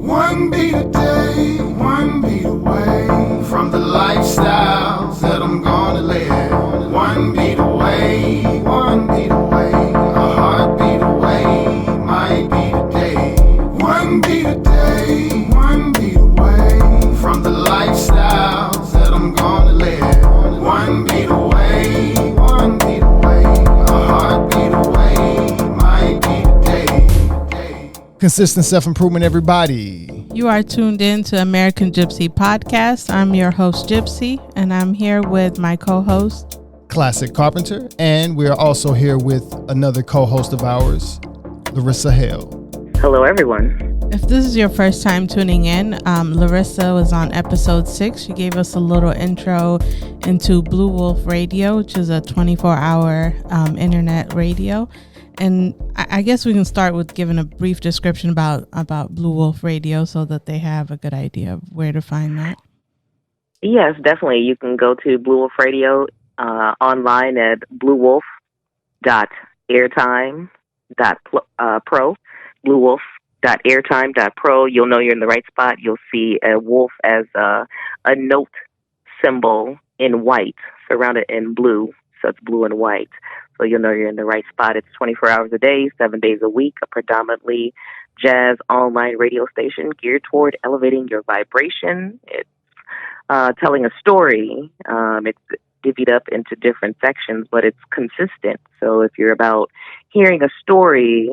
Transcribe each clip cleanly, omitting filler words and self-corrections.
One beat a day, one beat away from the lifestyles that I'm gonna live. One beat away, a heartbeat away, might be today. One beat a day, one beat away from the lifestyles that I'm gonna live. One beat away, a heartbeat away, might be today. Consistent self-improvement, everybody. You are tuned in to American gypC podcast. I'm your host, gypC, and I'm here with my co-host, Classic Carpenter, and we are also here with another co-host of ours, Larissa Hale. Hello, everyone. If this is your first time tuning in, Larissa was on episode 6. She gave us a little intro into Blue Wolf Radio, which is a 24-hour internet radio. And I guess we can start with giving a brief description about Blue Wolf Radio so that they have a good idea of where to find that. Yes, definitely. You can go to Blue Wolf Radio online at bluewolf.airtime.pro. bluewolf.airtime.pro. You'll know you're in the right spot. You'll see a wolf as a note symbol in white, surrounded in blue. So it's blue and white. So you'll know you're in the right spot. It's 24 hours a day, 7 days a week, a predominantly jazz online radio station geared toward elevating your vibration. It's telling a story. It's divvied up into different sections, but it's consistent. So if you're about hearing a story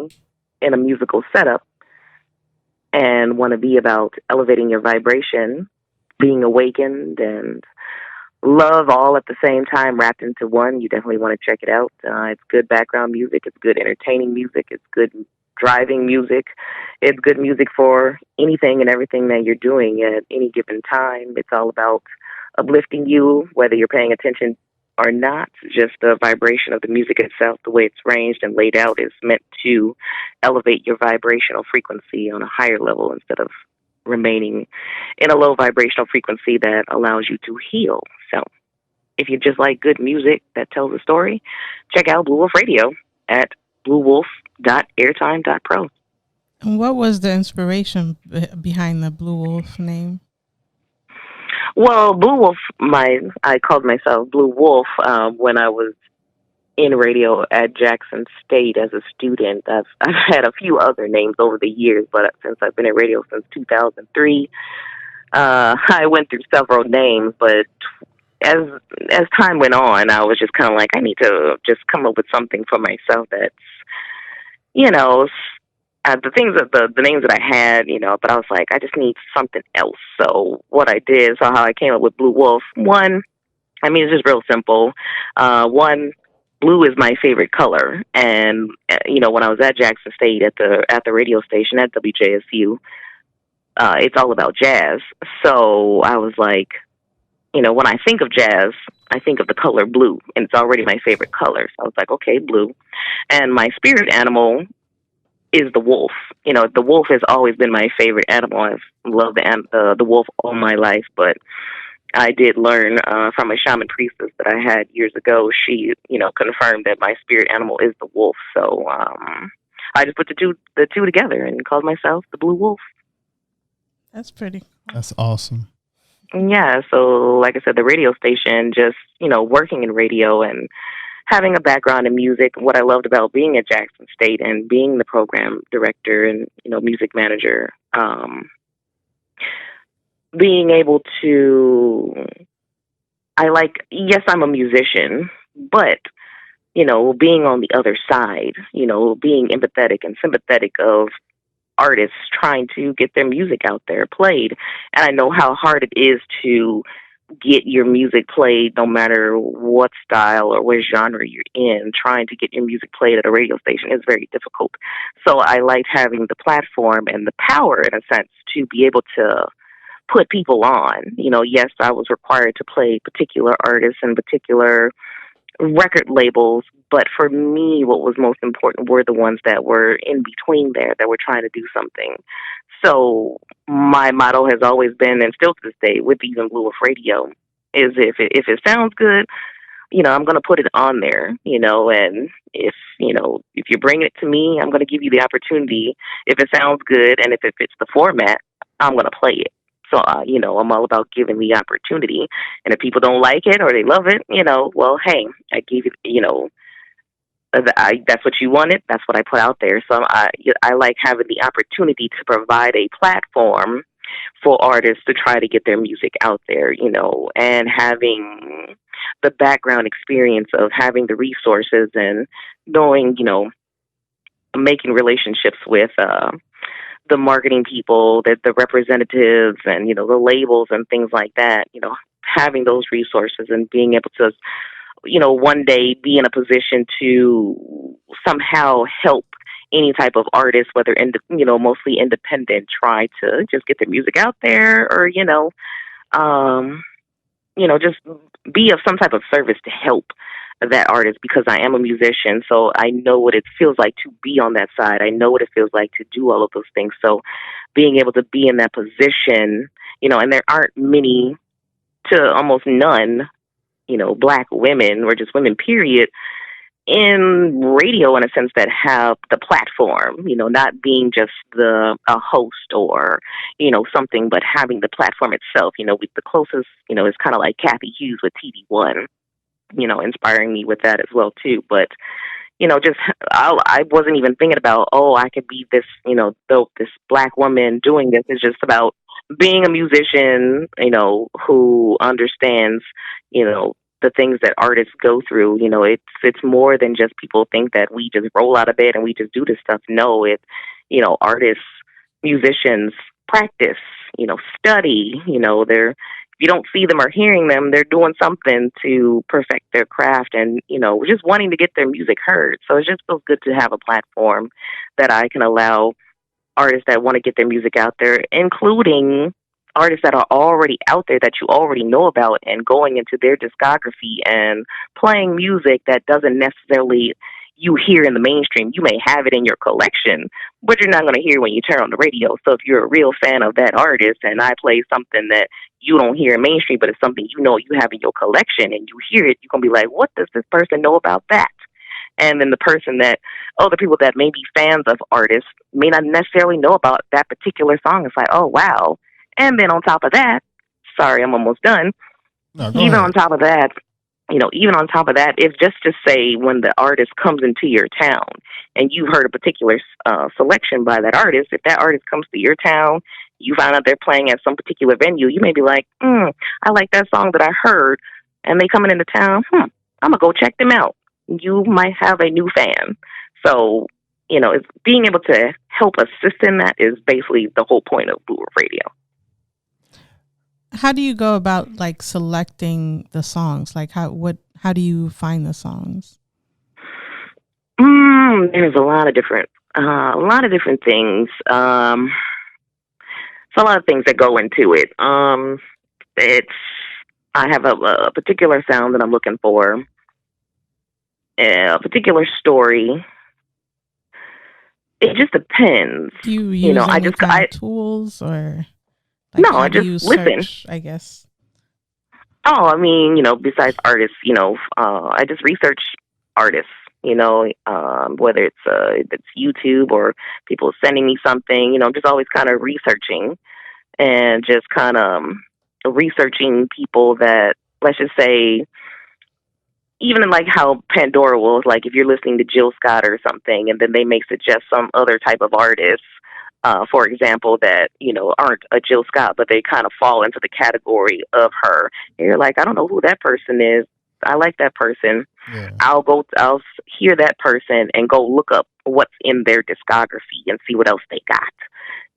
in a musical setup and want to be about elevating your vibration, being awakened, and love all at the same time wrapped into one, you definitely want to check it out. It's good background music. It's good entertaining music. It's good driving music. It's good music for anything and everything that you're doing at any given time. It's all about uplifting you, whether you're paying attention or not. Just the vibration of the music itself, the way it's arranged and laid out, is meant to elevate your vibrational frequency on a higher level instead of remaining in a low vibrational frequency that allows you to heal. So if you just like good music that tells a story, check out Blue Wolf Radio at bluewolf.airtime.pro. And what was the inspiration behind the Blue Wolf name? Well, Blue Wolf, I called myself Blue Wolf when I was in radio at Jackson State as a student. I've had a few other names over the years, but since I've been in radio since 2003, I went through several names. But as time went on, I was just kind of like, I need to just come up with something for myself that's, the names that I had, but I was like, I just need something else. So what I did, how I came up with Blue Wolf, it's just real simple. Blue is my favorite color, and when I was at Jackson State at the radio station at WJSU, it's all about jazz. So I was like, when I think of jazz, I think of the color blue, and it's already my favorite color. So I was like, okay, blue. And my spirit animal is the wolf. The wolf has always been my favorite animal. I've loved the wolf all my life, but I did learn from a shaman priestess that I had years ago. She, confirmed that my spirit animal is the wolf. So I just put the two together and called myself the Blue Wolf. That's pretty cool. That's awesome. Yeah. So like I said, the radio station, just, working in radio and having a background in music. What I loved about being at Jackson State and being the program director and, music manager, being able to, yes, I'm a musician, but, being on the other side, being empathetic and sympathetic of artists trying to get their music out there played. And I know how hard it is to get your music played no matter what style or what genre you're in. Trying to get your music played at a radio station is very difficult. So I liked having the platform and the power, in a sense, to be able to put people on. Yes, I was required to play particular artists and particular record labels, but for me, what was most important were the ones that were in between there, that were trying to do something. So my motto has always been, and still to this day, with even Blue Wolf Radio, is if it sounds good, I'm going to put it on there, and if you bring it to me, I'm going to give you the opportunity. If it sounds good and if it fits the format, I'm going to play it. So, I'm all about giving the opportunity. And if people don't like it or they love it, well, hey, I gave you, that's what you wanted. That's what I put out there. So I like having the opportunity to provide a platform for artists to try to get their music out there, and having the background experience of having the resources and knowing, making relationships with the marketing people, the representatives, and the labels and things like that. Having those resources and being able to one day be in a position to somehow help any type of artist, whether mostly independent, try to just get their music out there, or um, just be of some type of service to help that artist, because I am a musician, so I know what it feels like to be on that side. I know what it feels like to do all of those things. So being able to be in that position, and there aren't many to almost none, black women or just women, period, in radio in a sense that have the platform, not being just a host or, something, but having the platform itself. With the closest, is kind of like Kathy Hughes with TV1, inspiring me with that as well too. But, just I wasn't even thinking about, I could be this, this black woman doing this. It's just about being a musician, who understands, the things that artists go through. It's more than just people think that we just roll out of bed and we just do this stuff. No, artists, musicians practice, study, they're, if you don't see them or hearing them, they're doing something to perfect their craft and, just wanting to get their music heard. So it just feels good to have a platform that I can allow artists that want to get their music out there, including artists that are already out there that you already know about, and going into their discography and playing music that doesn't necessarily you hear in the mainstream. You may have it in your collection, but you're not going to hear when you turn on the radio. So if you're a real fan of that artist and I play something that you don't hear in mainstream, but it's something you have in your collection and you hear it, you're going to be like, what does this person know about that? And then the person that, other people that may be fans of artists may not necessarily know about that particular song. It's like, oh, wow. And then on top of that, sorry, I'm almost done. No, go even ahead. on top of that, even on top of that, it's just to say when the artist comes into your town and you've heard a particular selection by that artist, if that artist comes to your town, you find out they're playing at some particular venue, you may be like, I like that song that I heard, and they coming into town, I'm going to go check them out. You might have a new fan. So, it's being able to help assist in that is basically the whole point of Blue Wolf Radio. How do you go about like selecting the songs? Like how do you find the songs? There's a lot of different things. It's a lot of things that go into it. I have a particular sound that I'm looking for, a particular story. It just depends. Do you use any kind of tools or? Like, no, I just listen. Search, I guess. Oh, I mean, besides artists, I just research artists, whether it's YouTube or people sending me something, I'm just always kind of researching and just kind of researching people that, let's just say, even in like how Pandora will, like if you're listening to Jill Scott or something, and then they may suggest some other type of artist, for example, that, aren't a Jill Scott, but they kind of fall into the category of her. And you're like, I don't know who that person is. I like that person. Yeah. I'll hear that person and go look up what's in their discography and see what else they got.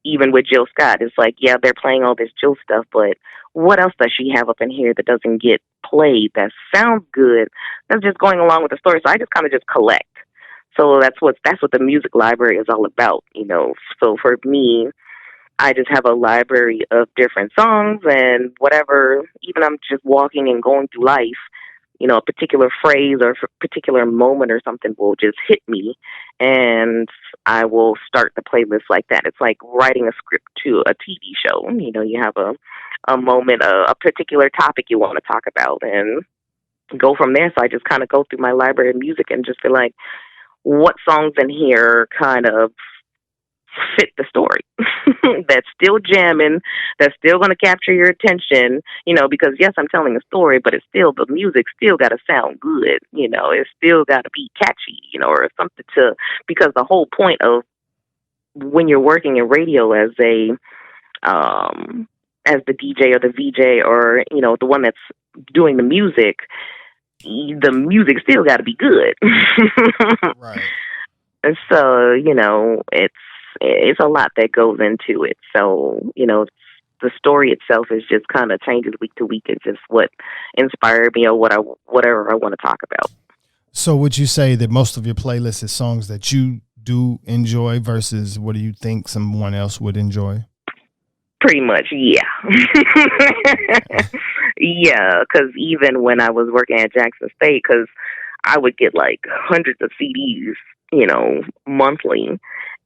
Even with Jill Scott, it's like, yeah, they're playing all this Jill stuff, but what else does she have up in here that doesn't get played, that sounds good, that's just going along with the story? So I just kind of just collect. So that's what the music library is all about, So for me, I just have a library of different songs and whatever, even I'm just walking and going through life, a particular phrase or a particular moment or something will just hit me and I will start the playlist like that. It's like writing a script to a TV show. You have a moment, a particular topic you want to talk about and go from there. So I just kind of go through my library of music and just feel like, what songs in here kind of fit the story. That's still jamming, that's still going to capture your attention, because yes, I'm telling a story, but it's still, the music still got to sound good, it's still got to be catchy, or something because the whole point of when you're working in radio as as the DJ or the VJ or, the one that's doing the music still got to be good. Right. And so, it's a lot that goes into it. So, the story itself is just kind of changes week to week. It's just what inspired me or whatever I want to talk about. So would you say that most of your playlist is songs that you do enjoy versus what do you think someone else would enjoy? Pretty much, yeah. Yeah, because even when I was working at Jackson State, because I would get like hundreds of CDs, monthly.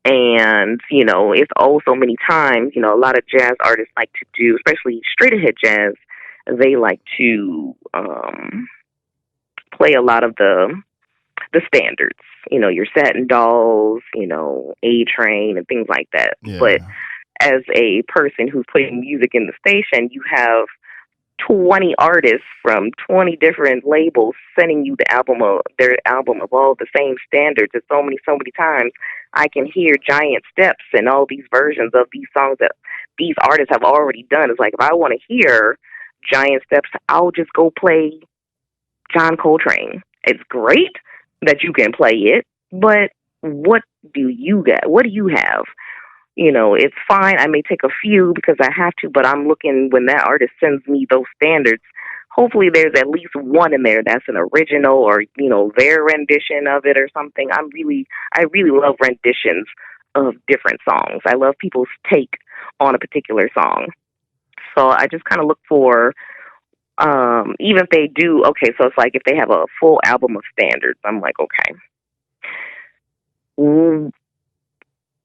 And, it's so many times, a lot of jazz artists like to do, especially straight ahead jazz, they like to play a lot of the standards, your Satin Dolls, A Train and things like that. Yeah. But as a person who's putting music in the station, you have 20 artists from 20 different labels sending you their album of all the same standards. It's so many times I can hear giant steps and all these versions of these songs that these artists have already done. It's like, if I want to hear giant steps, I'll just go play John Coltrane. It's great that you can play it, but what do you got? What do you have? It's fine. I may take a few because I have to, but I'm looking when that artist sends me those standards. Hopefully there's at least one in there that's an original or, their rendition of it or something. I really love renditions of different songs. I love people's take on a particular song. So I just kind of look for, even if they do, okay, so it's like if they have a full album of standards, I'm like, okay.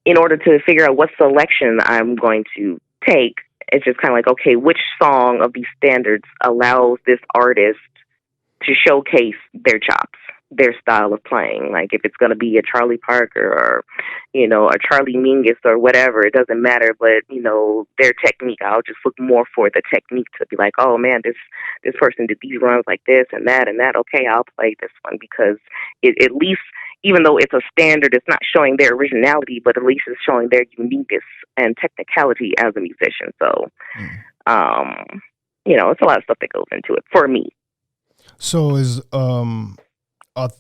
In order to figure out what selection I'm going to take, it's just kind of like, okay, which song of these standards allows this artist to showcase their chops, their style of playing? Like if it's going to be a Charlie Parker or, a Charlie Mingus or whatever, it doesn't matter. But, their technique, I'll just look more for the technique to be like, oh man, this person did these runs like this and that. Okay, I'll play this one because it at least, even though it's a standard, it's not showing their originality, but at least it's showing their uniqueness and technicality as a musician. So, it's a lot of stuff that goes into it for me. So is, of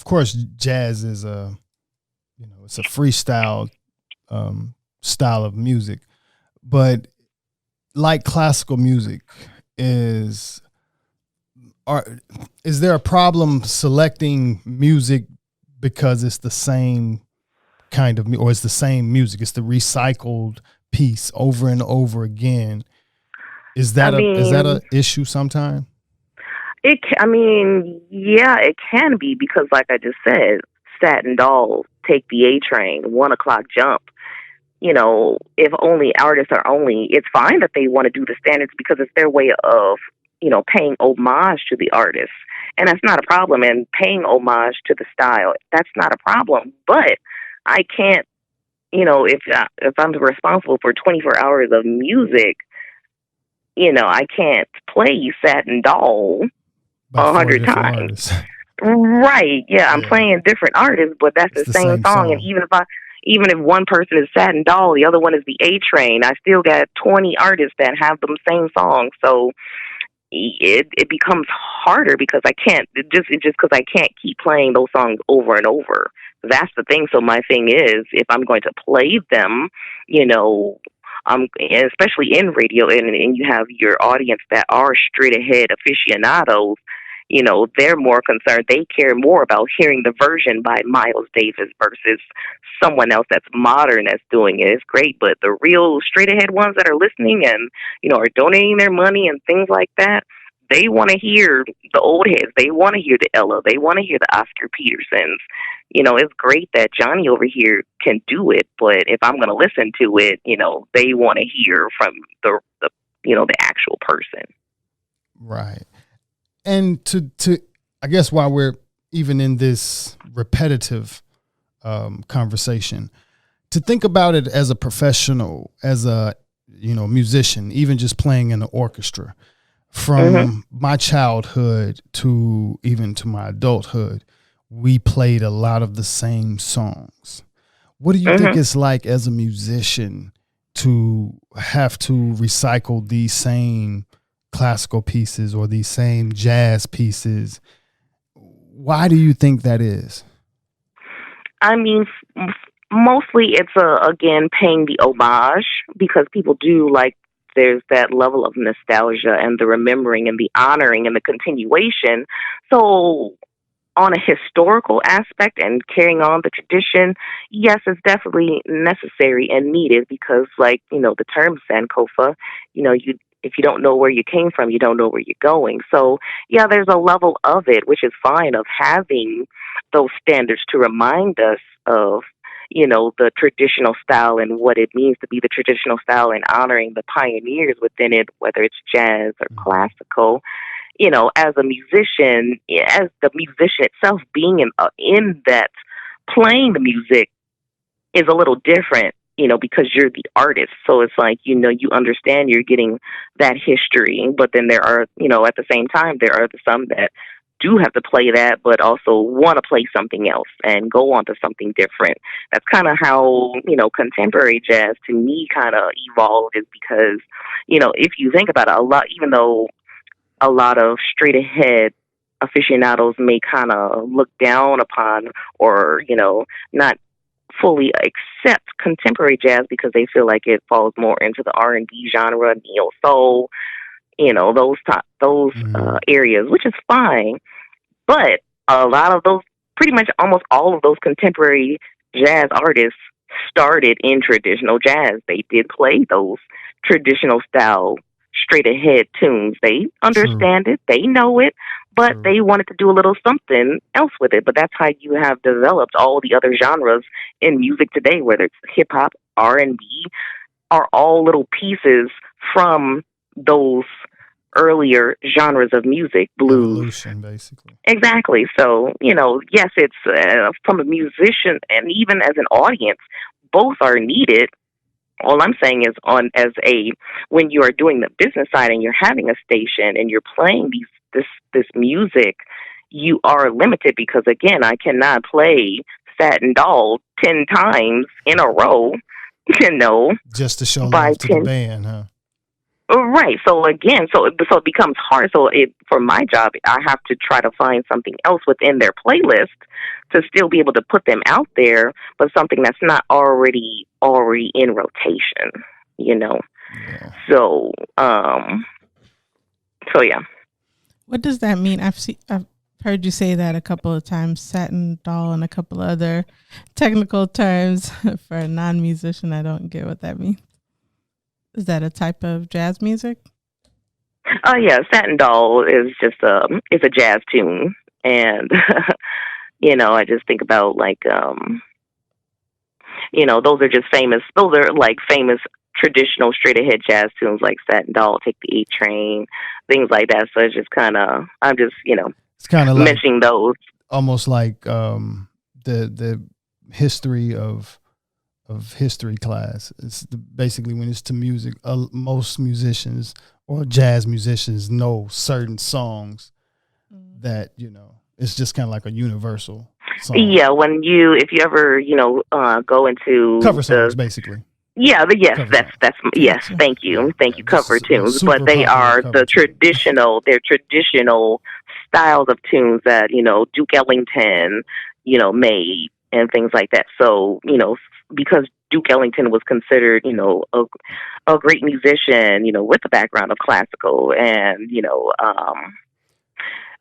course, jazz is it's a freestyle style of music, but like classical music, is there a problem selecting music because it's the same kind of, or it's the same music, it's the recycled piece over and over again? Is that an issue sometime? Yeah, it can be because, like I just said, Satin Doll, Take the A Train, 1 O'Clock Jump. If only artists are it's fine that they want to do the standards because it's their way of, paying homage to the artist. And that's not a problem. And paying homage to the style, that's not a problem. But I can't, if I'm responsible for 24 hours of music, I can't play Satin Doll 100 times. Right. Yeah, I'm playing different artists, but that's the same song. And even if one person is Satin Doll, the other one is the A Train, I still got 20 artists that have them same song. So it becomes harder because I can't just because I can't keep playing those songs over and over. That's the thing. So my thing is, if I'm going to play them, especially in radio, and you have your audience that are straight ahead aficionados, they're more concerned. They care more about hearing the version by Miles Davis versus someone else that's modern that's doing it. It's great, but the real straight ahead ones that are listening and, are donating their money and things like that, they want to hear the old heads. They want to hear the Ella. They want to hear the Oscar Petersons. It's great that Johnny over here can do it, but if I'm going to listen to it, they want to hear from the actual person. Right. And to I guess while we're even in this repetitive conversation, to think about it as a professional, as a, musician, even just playing in the orchestra, from my childhood to even to my adulthood, we played a lot of the same songs. What do you think it's like as a musician to have to recycle these same classical pieces or these same jazz pieces? Why do you think that is? I mean, mostly it's again paying the homage, because people do like, there's that level of nostalgia and the remembering and the honoring and the continuation. So on a historical aspect and carrying on the tradition, yes, it's definitely necessary and needed, because like, the term Sankofa, if you don't know where you came from, you don't know where you're going. So yeah, there's a level of it, which is fine, of having those standards to remind us of, the traditional style and what it means to be the traditional style, and honoring the pioneers within it, whether it's jazz or classical. As a musician, as the musician itself, being in that, playing the music is a little different, because you're the artist. So it's like, you understand you're getting that history, but then there are, at the same time, there are some that do have to play that, but also want to play something else and go on to something different. That's kind of how, contemporary jazz to me kind of evolved, is because, if you think about it, even though a lot of straight ahead aficionados may kind of look down upon, or, not fully accept contemporary jazz because they feel like it falls more into the R&B genre, neo soul, those areas, which is fine. But a lot of those, pretty much almost all of those contemporary jazz artists started in traditional jazz. They did play those traditional style straight ahead tunes. They understand it, they know it, but they wanted to do a little something else with it. But that's how you have developed all the other genres in music today, whether it's hip hop, R&B, are all little pieces from those earlier genres of music, blues. Evolution, basically. Exactly. So, yes, it's from a musician and even as an audience, both are needed. All I'm saying is, when you are doing the business side and you're having a station and you're playing this music, you are limited, because again, I cannot play Satin Doll 10 times in a row, just to show love to the band, huh? Right. So again, so it becomes hard. So for my job, I have to try to find something else within their playlist to still be able to put them out there, but something that's not already in rotation, Yeah. So, yeah. What does that mean? I've heard you say that a couple of times, Satin Doll, and a couple of other technical terms for a non-musician. I don't get what that means. Is that a type of jazz music? Yeah, Satin Doll is just it's a jazz tune, and I just think about like those are just famous. Those are like famous traditional straight ahead jazz tunes, like Satin Doll, Take the A Train, things like that. So it's just kind of, I'm just it's kind of mentioning those, almost like the history of history class. It's basically, when it's to music, most musicians or jazz musicians know certain songs that, it's just kind of like a universal song. Yeah, if you ever, go into cover songs, basically. Yeah, yes, cover that's yes, thank you. Cover tunes, but they are they're traditional styles of tunes that, Duke Ellington, made, and things like that. So, because Duke Ellington was considered, a great musician, with a background of classical and,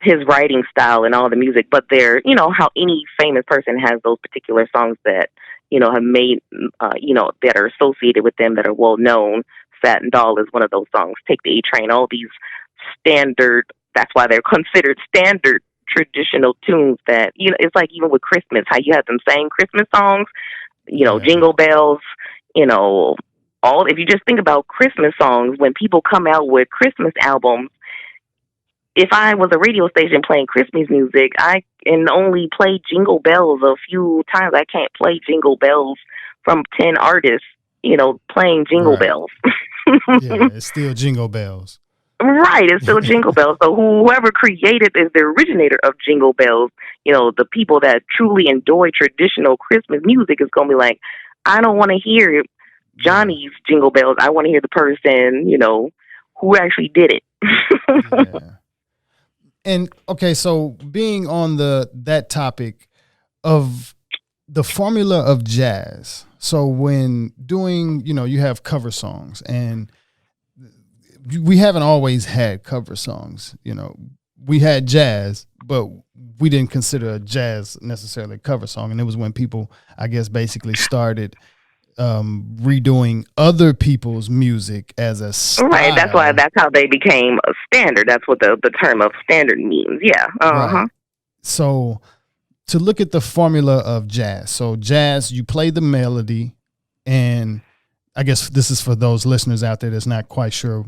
his writing style and all the music, but they're, how any famous person has those particular songs that, have made, that are associated with them, that are well known. Satin Doll is one of those songs. Take the A Train, all these standard, that's why they're considered standard traditional tunes that, it's like even with Christmas, how you have them saying Christmas songs, Jingle Bells, if you just think about Christmas songs, when people come out with Christmas albums, if I was a radio station playing Christmas music, I can only play Jingle Bells a few times. I can't play Jingle Bells from 10 artists, playing Jingle Right. Bells. Yeah, it's still Jingle Bells. Right, it's still Jingle Bells. So whoever created is the originator of Jingle Bells. The people that truly enjoy traditional Christmas music is going to be like, I don't want to hear Johnny's Jingle Bells. I want to hear the person, who actually did it. Yeah. And okay, so being on that topic of the formula of jazz. So when doing, you have cover songs, and we haven't always had cover songs. We had jazz, but we didn't consider jazz necessarily a cover song. And it was when people, I guess, basically started redoing other people's music as a style. Right, that's how they became a standard. That's what the term of standard means. Yeah. Right. So to look at the formula of jazz. So jazz, you play the melody, and I guess this is for those listeners out there that's not quite sure,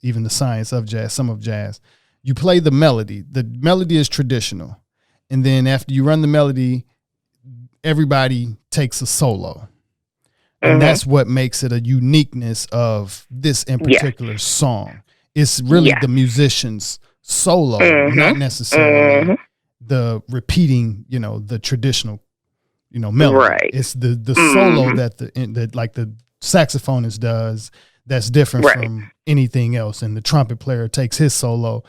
even the science of jazz, some of jazz. You play the melody. The melody is traditional. And then after you run the melody, everybody takes a solo. And that's what makes it a uniqueness of this in particular song. It's really the musician's solo, not necessarily the repeating, the traditional, melody. Right. It's the solo that the saxophonist does that's different from anything else. And the trumpet player takes his solo.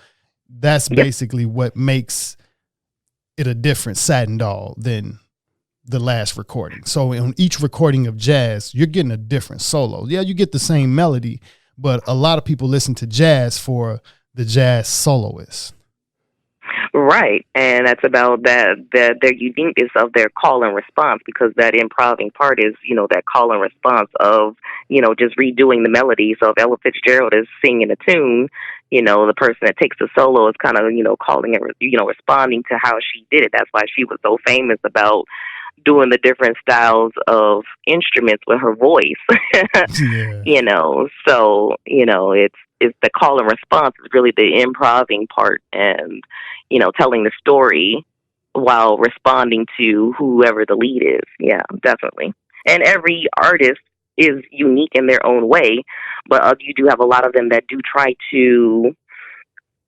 That's basically what makes it a different Satin Doll than the last recording. So on each recording of jazz, you're getting a different solo. Yeah, you get the same melody, but a lot of people listen to jazz for the jazz soloist. Right, and that's about their uniqueness of their call and response, because that improving part is, that call and response of, just redoing the melody. So if Ella Fitzgerald is singing a tune, the person that takes the solo is kind of, calling it, responding to how she did it. That's why she was so famous about doing the different styles of instruments with her voice. So, it's the call and response is really the improving part, and, telling the story while responding to whoever the lead is. Yeah, definitely. And every artist is unique in their own way, but you do have a lot of them that do try to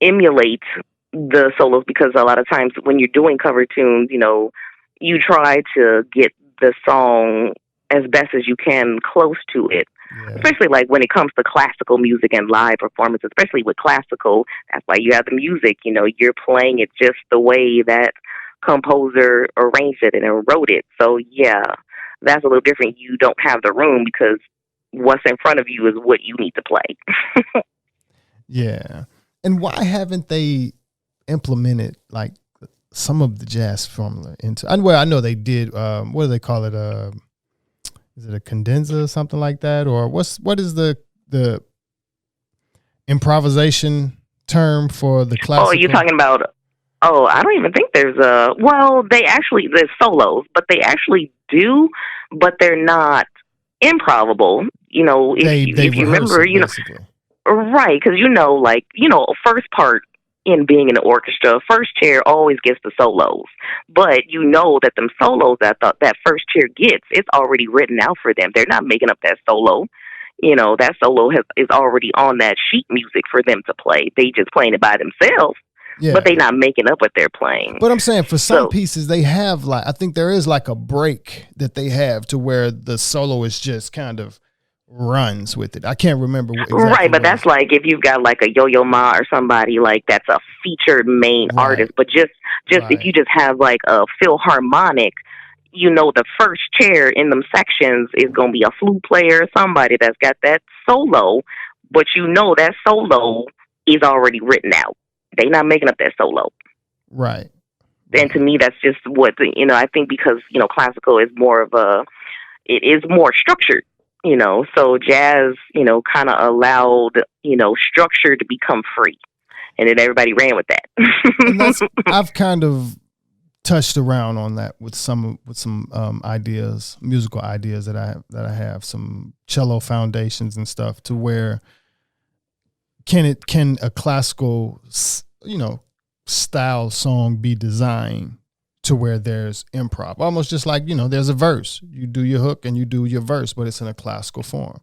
emulate the solos, because a lot of times when you're doing cover tunes, you try to get the song as best as you can close to it. Especially like when it comes to classical music and live performance, especially with classical, that's why you have the music, you're playing it just the way that composer arranged it and wrote it. So yeah, that's a little different. You don't have the room because what's in front of you is what you need to play. Yeah. And why haven't they implemented like some of the jazz formula into, I know they did, what do they call it? Is it a condenser or something like that? Or what is the improvisation term for the classical? Oh, you're talking about, I don't even think there's there's solos, but they actually do, but they're not improvable. If you remember, basically. Right, because first part in being in an orchestra, first chair always gets the solos, but that them solos that first chair gets, it's already written out for them. They're not making up that solo. That solo is already on that sheet music for them to play. They just playing it by themselves, but they're not making up what they're playing. But I'm saying for some pieces, they have I think there is like a break that they have to where the soloist just kind of runs with it. I can't remember exactly. Right, but that's like if you've got like a Yo-Yo Ma or somebody like that's a featured main artist. But just if you just have like a Philharmonic, the first chair in them sections is going to be a flute player or somebody that's got that solo, but that solo is already written out. They're not making up that solo. Right. And to me, that's just what, I think because, classical is it is more structured. So jazz, kind of allowed, structure to become free, and then everybody ran with that. And I've kind of touched around on that with some ideas, musical ideas that I have, some cello foundations and stuff, to where can a classical, style song be designed to where there's improv, almost just like, there's a verse. You do your hook and you do your verse, but it's in a classical form.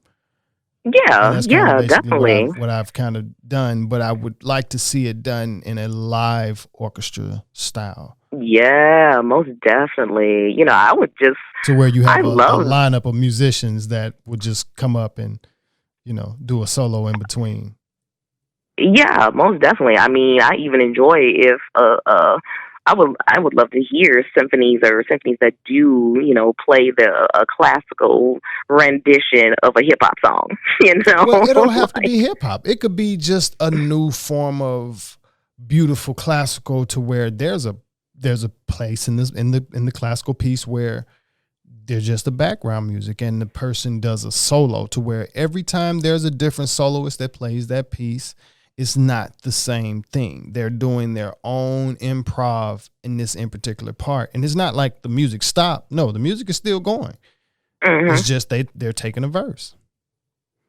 And Yeah, that's kind of yeah, basically definitely. what I've kind of done, but I would like to see it done in a live orchestra style, Yeah, most definitely. I would just, to where you I have a love, lineup of musicians that would just come up and, do a solo in between. yeah, most definitely. I mean, I even enjoy if, I would love to hear symphonies that do, play a classical rendition of a hip hop song, Well, it don't have to Like, be hip hop. It could be just a new form of beautiful classical, to where there's a place in the classical piece where there's just a background music and the person does a solo, to where every time there's a different soloist that plays that piece, it's not the same thing. They're doing their own improv in particular part. And it's not like the music stopped. No, the music is still going. mhm. It's just they're taking a verse.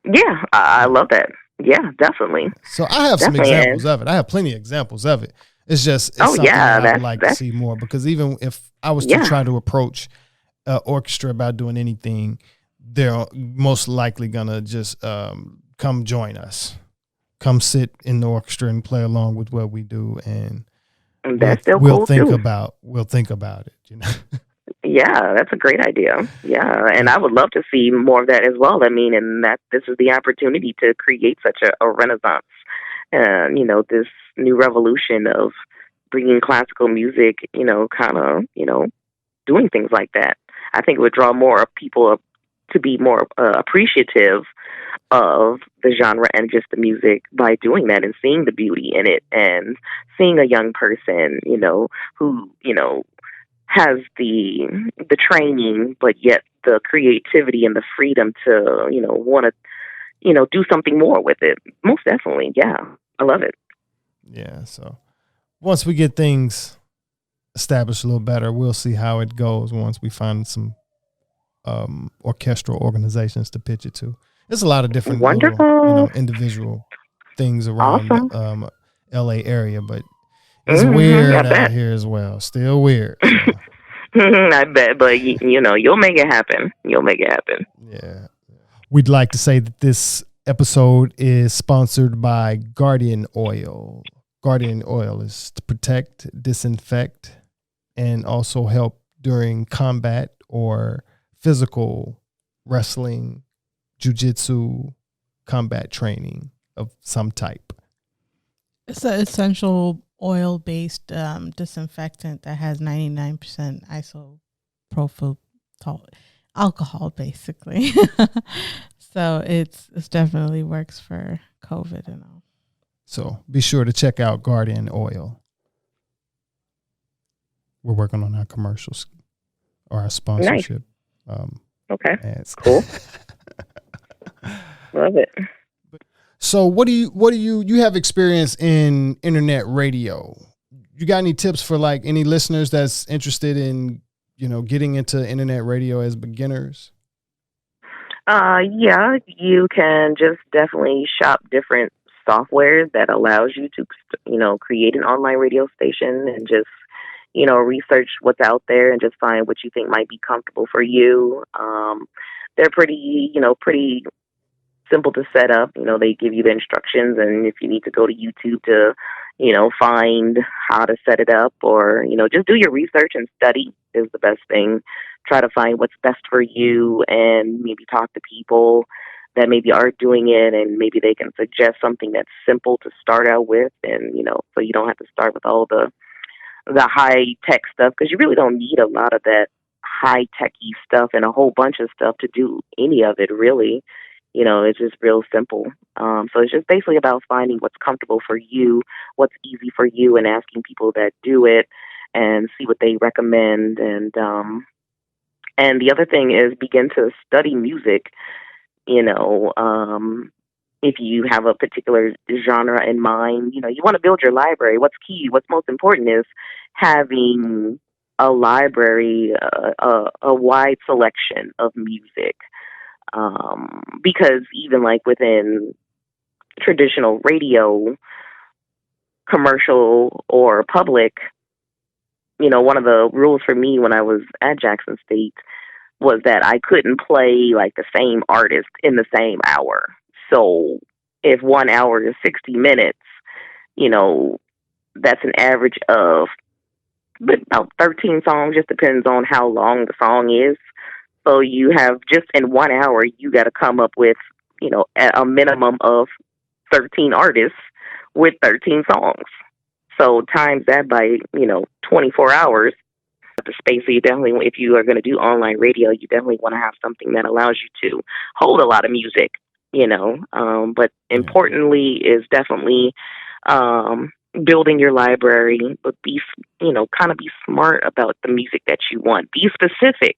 Yeah, I love that. Yeah, definitely. So I have some Definitely. examples of it. I have plenty of examples of it. It's Oh, something yeah, that I would that's, like to that's, see more, because even if I was to yeah. try to approach orchestra about doing anything, they're most likely gonna just come join us, come sit in the orchestra and play along with what we do, and And we'll that's still we'll cool think too. about we'll think about it. Yeah, that's a great idea. Yeah, and I would love to see more of that as well. I mean, and that this is the opportunity to create such a renaissance, and this new revolution of bringing classical music. Kind of, doing things like that. I think it would draw more people up to be more appreciative of the genre and just the music by doing that and seeing the beauty in it and seeing a young person, who, has the training, but yet the creativity and the freedom to, want to, do something more with it. Most definitely. Yeah. I love it. Yeah. So once we get things established a little better, we'll see how it goes once we find some orchestral organizations to pitch it to. There's a lot of different little, Wonderful. individual things around Awesome. the LA area, but it's I weird out bet. here as well. Still weird. So I bet, but you'll make it happen. You'll make it happen. yeah. We'd like to say that this episode is sponsored by Guardian Oil. Guardian Oil is to protect, disinfect, and also help during combat or physical wrestling, jujitsu, combat training of some type. It's an essential oil-based disinfectant that has 99% isopropyl alcohol, basically. So it's definitely works for COVID and all. So be sure to check out Guardian Oil. We're working on our commercials or our Nice. sponsorship Okay. ads. Cool. Love it. So what do you have experience in internet radio? You got any tips for like any listeners that's interested in, getting into internet radio as beginners? Yeah, you can just definitely shop different software that allows you to, create an online radio station and just, research what's out there and just find what you think might be comfortable for you. They're pretty simple to set up. They give you the instructions, and if you need to go to YouTube to, find how to set it up, or, just do your research and study is the best thing. Try to find what's best for you and maybe talk to people that maybe are doing it, and maybe they can suggest something that's simple to start out with, and, so you don't have to start with all the high tech stuff, because you really don't need a lot of that high techy stuff and a whole bunch of stuff to do any of it, really. It's just real simple. So it's just basically about finding what's comfortable for you, what's easy for you, and asking people that do it and see what they recommend. And the other thing is begin to study music. If you have a particular genre in mind, you want to build your library. What's key, what's most important is having a library, a wide selection of music. Because even like within traditional radio, commercial or public, one of the rules for me when I was at Jackson State was that I couldn't play like the same artist in the same hour. So if 1 hour is 60 minutes, that's an average of about 13 songs, just depends on how long the song is. So you have just in 1 hour, you got to come up with, a minimum of 13 artists with 13 songs. So times that by, 24 hours, the space. So you definitely, if you are going to do online radio, you definitely want to have something that allows you to hold a lot of music, But importantly is definitely building your library, but kind of be smart about the music that you want. Be specific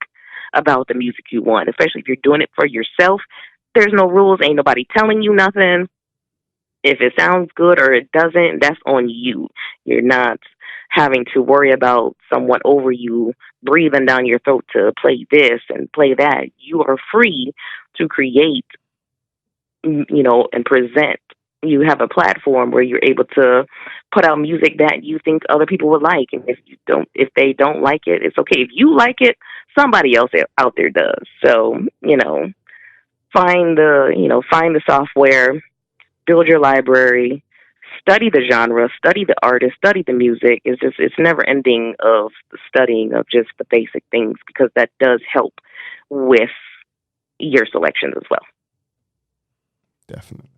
about the music you want, especially if you're doing it for yourself. There's no rules. Ain't nobody telling you nothing. If it sounds good or it doesn't, that's on you. You're not having to worry about someone over you breathing down your throat to play this and play that. You are free to create, and present. You have a platform where you're able to put out music that you think other people would like. And if they don't like it, it's okay. If you like it, somebody else out there does. So, find the software, build your library, study the genre, study the artist, study the music. It's never ending of the studying of just the basic things, because that does help with your selections as well. Definitely.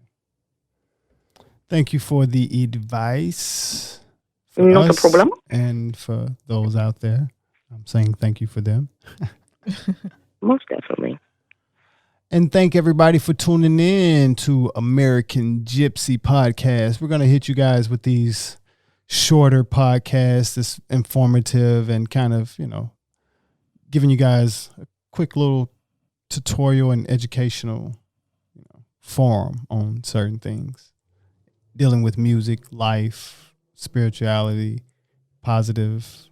Thank you for the advice. No problem. And for those out there, I'm saying thank you for them. Most definitely. And thank everybody for tuning in to American gypC Podcast. We're going to hit you guys with these shorter podcasts, this informative and kind of, giving you guys a quick little tutorial and educational forum on certain things, dealing with music, life, spirituality, positive,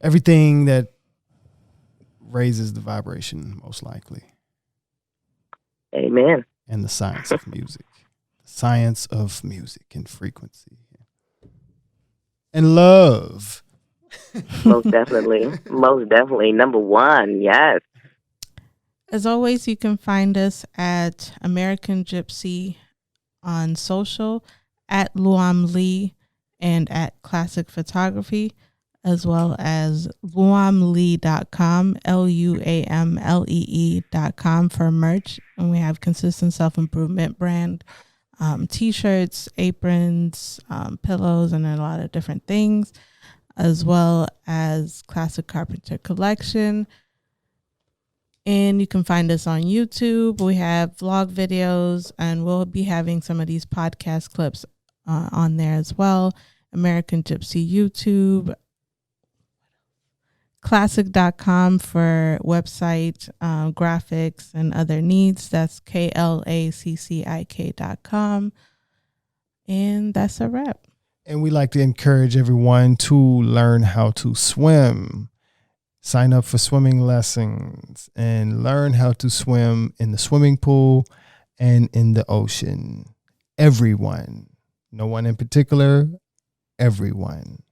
everything that raises the vibration, most likely. Amen. And the science of music. The science of music and frequency. And love. Most definitely. Most definitely. Number one, yes. As always, you can find us at American gypC on social, at Luam Lee, and at Classic Photography, as well as luamlee.com, luamlee.com for merch. And we have consistent self-improvement brand t-shirts, aprons, pillows, and a lot of different things, as well as Classic Carpenter Collection. And you can find us on YouTube. We have vlog videos, and we'll be having some of these podcast clips on there as well. American gypC YouTube. Classic.com for website graphics and other needs. That's KLACCIK.com. And that's a wrap. And we like to encourage everyone to learn how to swim. Sign up for swimming lessons and learn how to swim in the swimming pool and in the ocean. Everyone. No one in particular. Everyone.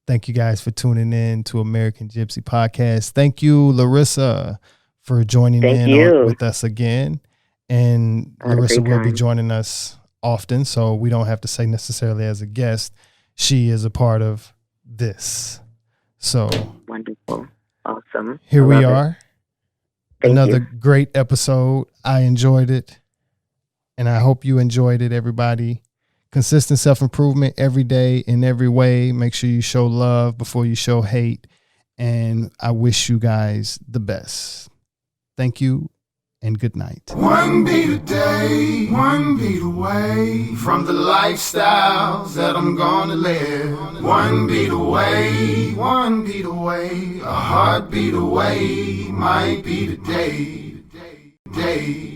Thank you guys for tuning in to American gypC Podcast. Thank you, Larissa, for joining with us again. And Larissa will be joining us often, so we don't have to say necessarily as a guest. She is a part of this. So wonderful. Awesome. Here we are. Another great episode. I enjoyed it. And I hope you enjoyed it, everybody. Consistent self-improvement every day in every way. Make sure you show love before you show hate. And I wish you guys the best. Thank you and good night. One beat a day, one beat away from the lifestyles that I'm gonna live. One beat away, a heartbeat away, might be the day.